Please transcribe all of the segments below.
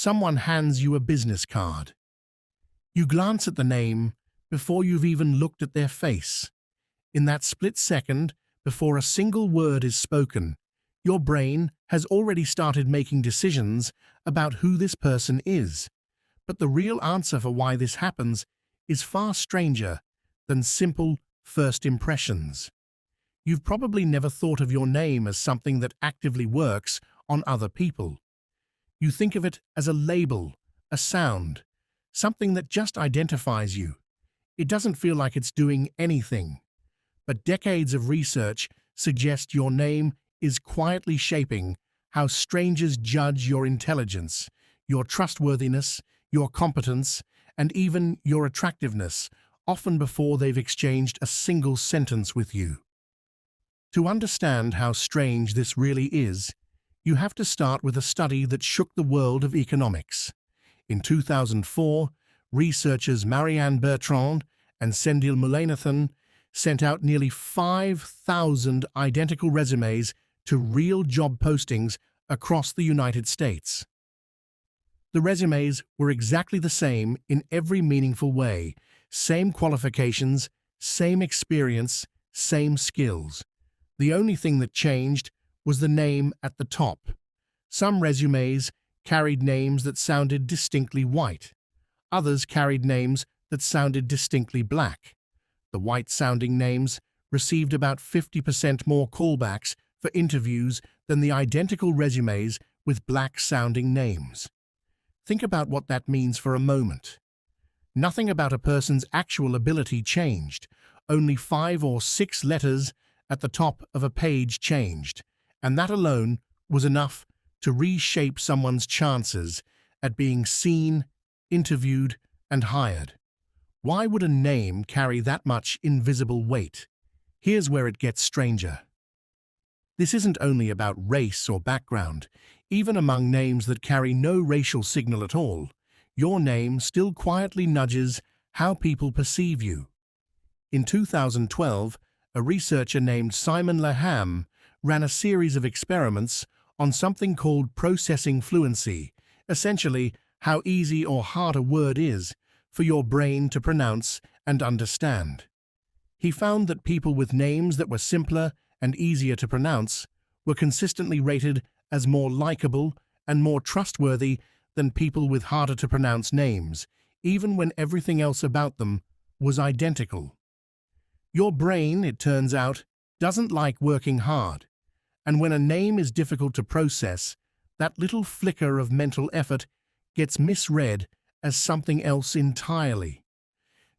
Someone hands you a business card. You glance at the name before you've even looked at their face. In that split second, before a single word is spoken, your brain has already started making decisions about who this person is. But the real answer for why this happens is far stranger than simple first impressions. You've probably never thought of your name as something that actively works on other people. You think of it as a label, a sound, something that just identifies you. It doesn't feel like it's doing anything. But decades of research suggest your name is quietly shaping how strangers judge your intelligence, your trustworthiness, your competence, and even your attractiveness, often before they've exchanged a single sentence with you. To understand how strange this really is, you have to start with a study that shook the world of economics. In 2004, researchers Marianne Bertrand and Sendil Mullainathan sent out nearly 5,000 identical resumes to real job postings across the United States. The resumes were exactly the same in every meaningful way: same qualifications, same experience, same skills. The only thing that changed was the name at the top. Some resumes carried names that sounded distinctly white. Others carried names that sounded distinctly black. The white-sounding names received about 50% more callbacks for interviews than the identical resumes with black-sounding names. Think about what that means for a moment. Nothing about a person's actual ability changed. Only 5 or 6 letters at the top of a page changed, and that alone was enough to reshape someone's chances at being seen, interviewed, and hired. Why would a name carry that much invisible weight? Here's where it gets stranger. This isn't only about race or background. Even among names that carry no racial signal at all, your name still quietly nudges how people perceive you. In 2012, a researcher named Simon Laham ran a series of experiments on something called processing fluency, essentially how easy or hard a word is for your brain to pronounce and understand. He found that people with names that were simpler and easier to pronounce were consistently rated as more likable and more trustworthy than people with harder-to-pronounce names, even when everything else about them was identical. Your brain, it turns out, doesn't like working hard, and when a name is difficult to process, that little flicker of mental effort gets misread as something else entirely.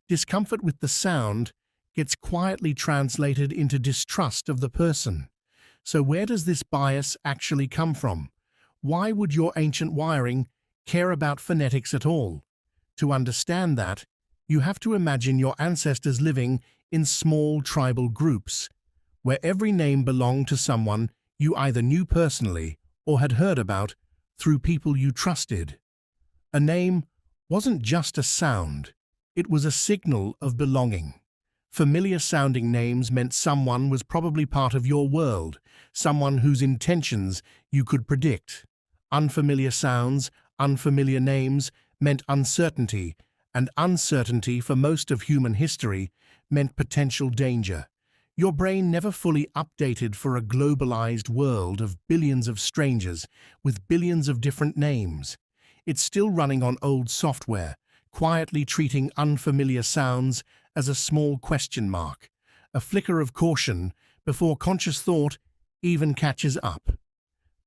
Discomfort with the sound gets quietly translated into distrust of the person. So where does this bias actually come from? Why would your ancient wiring care about phonetics at all? To understand that, you have to imagine your ancestors living in small tribal groups, where every name belonged to someone you either knew personally or had heard about through people you trusted. A name wasn't just a sound, it was a signal of belonging. Familiar-sounding names meant someone was probably part of your world, someone whose intentions you could predict. Unfamiliar sounds, unfamiliar names meant uncertainty, and uncertainty for most of human history meant potential danger. Your brain never fully updated for a globalized world of billions of strangers with billions of different names. It's still running on old software, quietly treating unfamiliar sounds as a small question mark, a flicker of caution before conscious thought even catches up.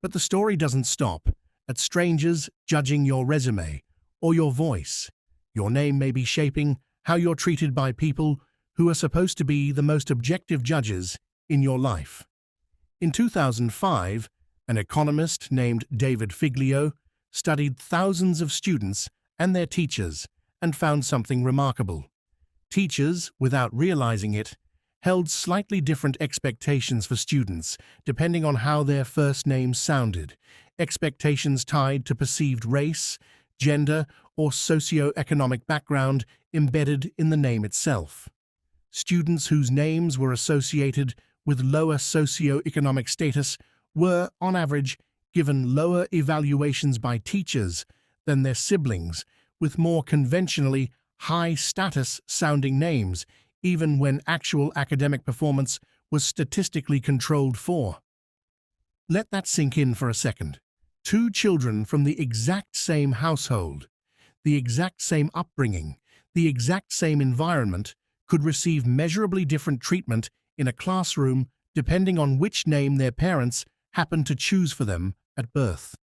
But the story doesn't stop at strangers judging your resume or your voice. Your name may be shaping how you're treated by people who are supposed to be the most objective judges in your life. In 2005, an economist named David Figlio studied thousands of students and their teachers and found something remarkable. Teachers, without realizing it, held slightly different expectations for students depending on how their first names sounded, expectations tied to perceived race, gender, or socio-economic background embedded in the name itself. Students whose names were associated with lower socio-economic status were, on average, given lower evaluations by teachers than their siblings with more conventionally high-status sounding names, even when actual academic performance was statistically controlled for. Let that sink in for a second. Two children from the exact same household, the exact same upbringing, the exact same environment could receive measurably different treatment in a classroom depending on which name their parents happened to choose for them at birth.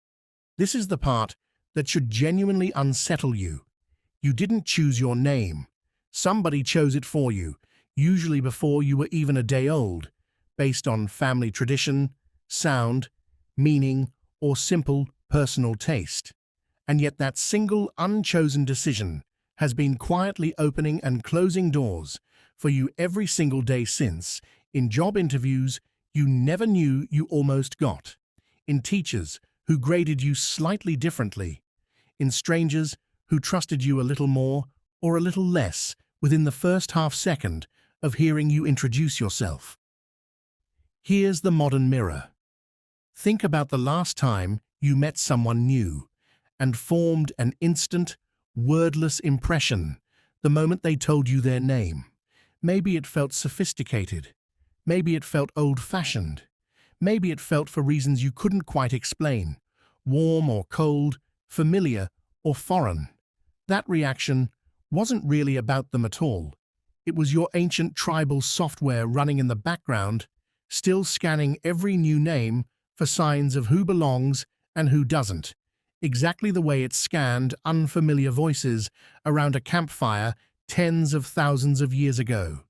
This is the part that should genuinely unsettle you. You didn't choose your name. Somebody chose it for you, usually before you were even a day old, based on family tradition, sound, meaning, or simple personal taste. And yet that single unchosen decision has been quietly opening and closing doors for you every single day since, in job interviews you never knew you almost got, in teachers who graded you slightly differently, in strangers who trusted you a little more or a little less within the first half second of hearing you introduce yourself. Here's the modern mirror. Think about the last time you met someone new and formed an instant, wordless impression the moment they told you their name. Maybe it felt sophisticated. Maybe it felt old-fashioned. Maybe it felt for reasons you couldn't quite explain, warm or cold, familiar or foreign. That reaction wasn't really about them at all. It was your ancient tribal software running in the background, still scanning every new name for signs of who belongs and who doesn't, exactly the way it scanned unfamiliar voices around a campfire tens of thousands of years ago.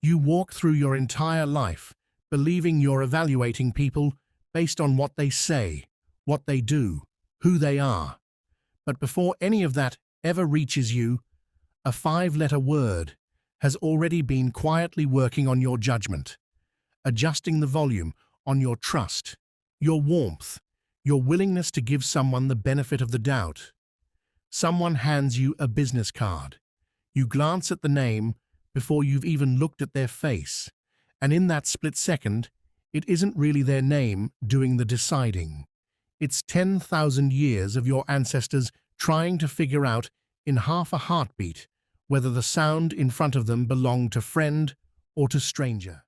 You walk through your entire life believing you're evaluating people based on what they say, what they do, who they are. But before any of that ever reaches you, a 5-letter word has already been quietly working on your judgment, adjusting the volume on your trust, your warmth, your willingness to give someone the benefit of the doubt. Someone hands you a business card. You glance at the name before you've even looked at their face, and in that split second, it isn't really their name doing the deciding. It's 10,000 years of your ancestors trying to figure out in half a heartbeat whether the sound in front of them belonged to friend or to stranger.